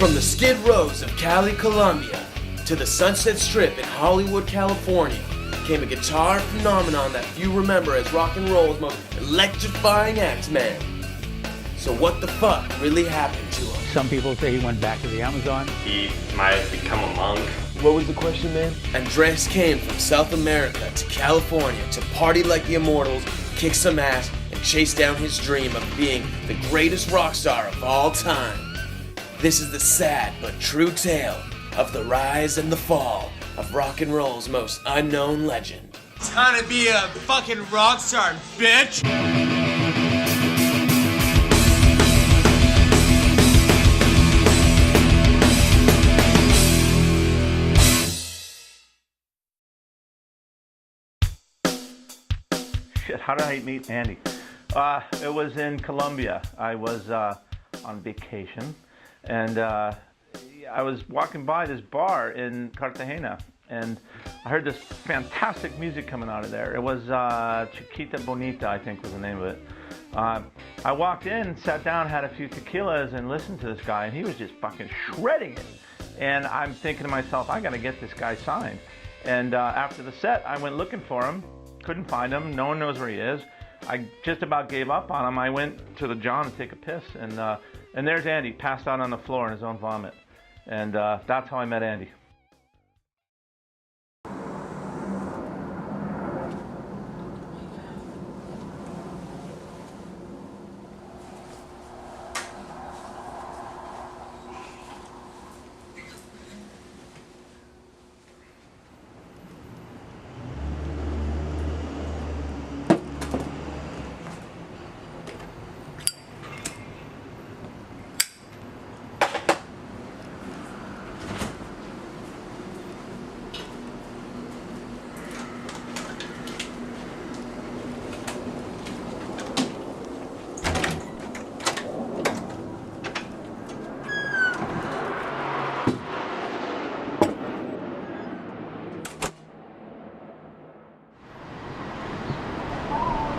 From the Skid Rows of Cali, Colombia, to the Sunset Strip in Hollywood, California, came a guitar phenomenon that few remember as rock and roll's most electrifying act, man. So what the fuck really happened to him? Some people say he went back to the Amazon. He might have become a monk. What was the question, man? Andres came from South America to California to party like the immortals, kick some ass, and chase down his dream of being the greatest rock star of all time. This is the sad but true tale of the rise and the fall of rock and roll's most unknown legend. It's time to be a fucking rock star, bitch! Shit, how did I meet Andy? It was in Colombia. I was on vacation, and I was walking by this bar in Cartagena, and I heard this fantastic music coming out of there. It was Chiquita Bonita, I think was the name of it. I walked in, sat down, had a few tequilas, and listened to this guy, and he was just fucking shredding it. And I'm thinking to myself, I gotta get this guy signed. And after the set, I went looking for him, couldn't find him, no one knows where he is. I just about gave up on him. I went to the John to take a piss, and there's Andy, passed out on the floor in his own vomit. And that's how I met Andy.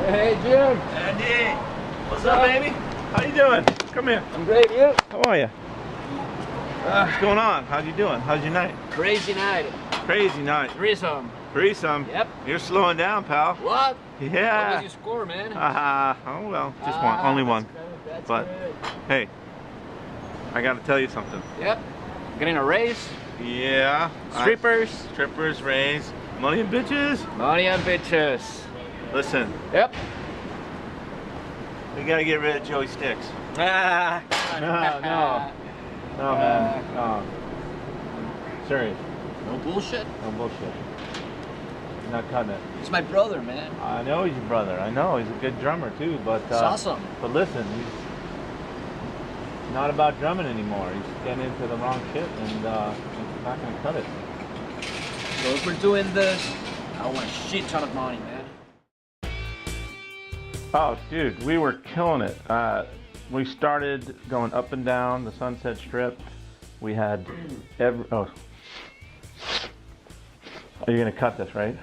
Hey, Jim. Andy! What's up, baby? How you doing? Come here. I'm great, you? How are you? What's going on? How you doing? How's your night? Crazy night. Crazy night. Threesome. Threesome? Yep. You're slowing down, pal. What? Yeah. What was your score, man? Oh well, just one, only one. That's But good. hey, I gotta tell you something. Yep. Getting a raise. Yeah. Strippers. Strippers, raise, money and bitches. Money and bitches. Listen, Yep. we gotta get rid of Joey Sticks. Ah. No, man. No. Serious. No bullshit. No bullshit. You're not cutting it. He's my brother, man. I know he's your brother. I know he's a good drummer too, but It's awesome. But listen, he's not about drumming anymore. He's getting into the wrong shit, and he's not gonna cut it. So if we're doing this, I want a shit ton of money, man. Oh, dude, we were killing it. We started going up and down the Sunset Strip. We had oh, are you gonna cut this, right?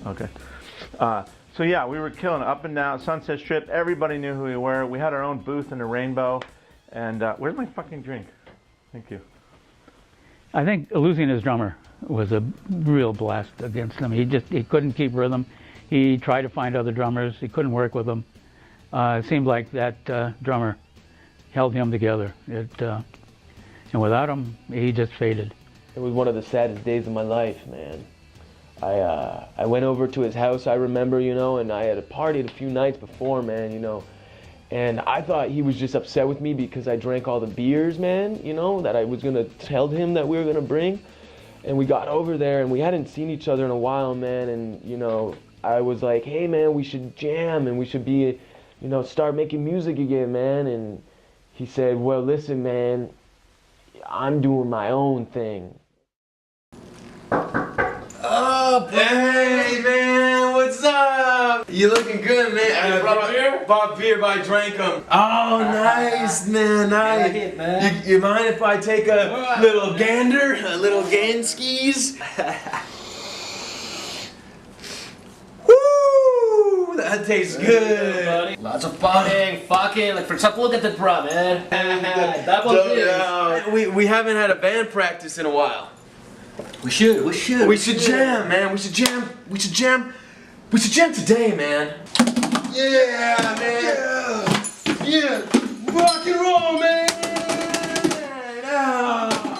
Okay. So yeah, we were killing it up and down Sunset Strip. Everybody knew who we were. We had our own booth in the Rainbow. And where's my fucking drink? Thank you. I think losing his drummer was a real blast against him. He couldn't keep rhythm. He tried to find other drummers. He couldn't work with them. It seemed like that drummer held him together. And without him, he just faded. It was one of the saddest days of my life, man. I went over to his house, I remember, you know, and I had partied a few nights before, man, you know. And I thought he was just upset with me because I drank all the beers, man, you know, that I was gonna tell him that we were gonna bring. And we got over there and we hadn't seen each other in a while, man. And, you know, I was like, hey, man, we should jam and we should be, you know, start making music again, man. And he said, well, listen, man, I'm doing my own thing. Oh, hey, man, what's up? You looking good, man. brought beer? Bought beer, but I drank them. Oh, nice, man, nice. it, man. You mind if I take a little gander? A little ganskis? Woo! that tastes good. Lots of partying, fucking, like for example, look at the drum, man. That one is. We haven't had a band practice in a while. We should. We should jam, man. We should jam today, man. Yeah, man. Yeah. Rock and roll, man.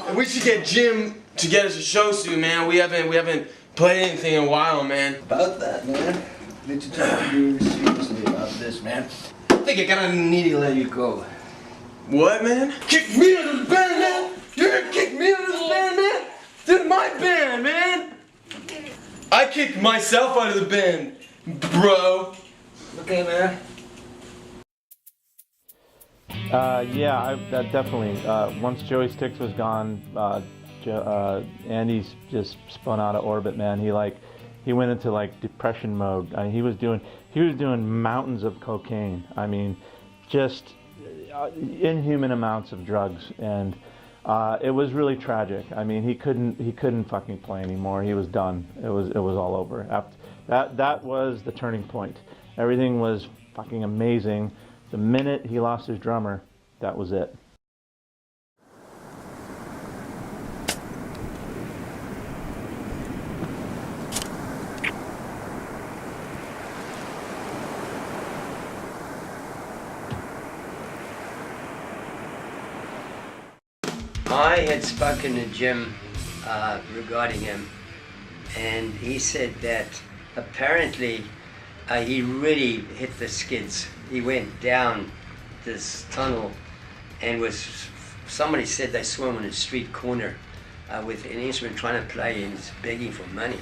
And we should get Jim to get us a show soon, man. We haven't played anything in a while, man. About that, man. Need to talk to you seriously about this, man. I think I kinda need to let you go. What, man? Kick me out of the band, man? You're gonna kick me out of the band, man? This is my band, man. I kicked myself out of the band, bro. Okay, man. Yeah, that definitely. Once Joey Sticks was gone, Andy's just spun out of orbit, man. He went into like depression mode. He was doing mountains of cocaine. I mean, just inhuman amounts of drugs, and it was really tragic. I mean, he couldn't fucking play anymore. He was done. It was all over. That was the turning point. Everything was fucking amazing. The minute he lost his drummer, that was it. I had spoken to Jim regarding him, and he said that apparently he really hit the skids. He went down this tunnel and somebody said they saw him on a street corner with an instrument trying to play and begging for money.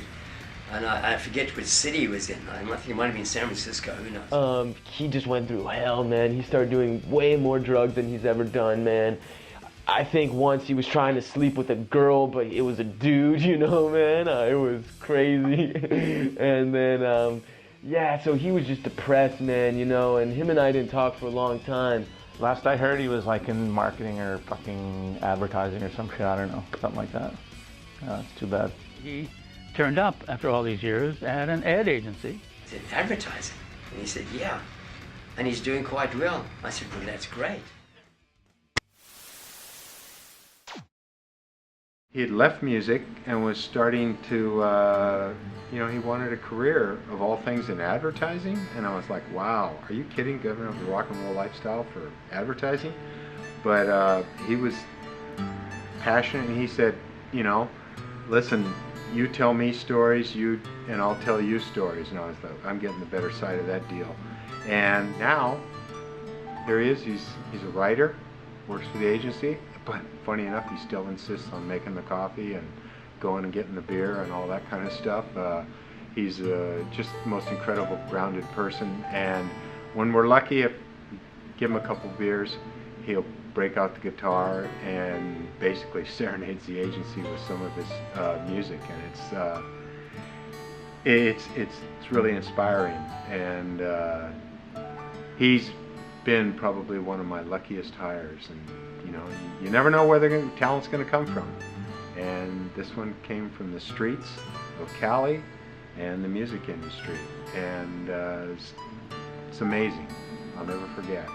And I forget which city he was in. I think it might have been San Francisco, who knows? He just went through hell, man. He started doing way more drugs than he's ever done, man. I think once he was trying to sleep with a girl, but it was a dude, you know, man. It was crazy. And then, yeah, so he was just depressed, man, you know, and him and I didn't talk for a long time. Last I heard, he was like in marketing or fucking advertising or some shit. I don't know, something like that. It's too bad. He turned up after all these years at an ad agency. I said, advertising? And he said, yeah. And he's doing quite well. I said, well, that's great. He had left music and was starting to, he wanted a career of all things in advertising. And I was like, wow, are you kidding? Giving up the rock and roll lifestyle for advertising? But he was passionate, and he said, listen, you tell me stories, and I'll tell you stories. And I was like, I'm getting the better side of that deal. And now, there he is. He's a writer, works for the agency. But funny enough, he still insists on making the coffee and going and getting the beer and all that kind of stuff. He's just the most incredible, grounded person. And when we're lucky, if give him a couple beers, he'll break out the guitar and basically serenades the agency with some of his music. And it's really inspiring. And he's been probably one of my luckiest hires. And you never know where the talent's going to come from. And this one came from the streets of Cali and the music industry. And it's amazing. I'll never forget.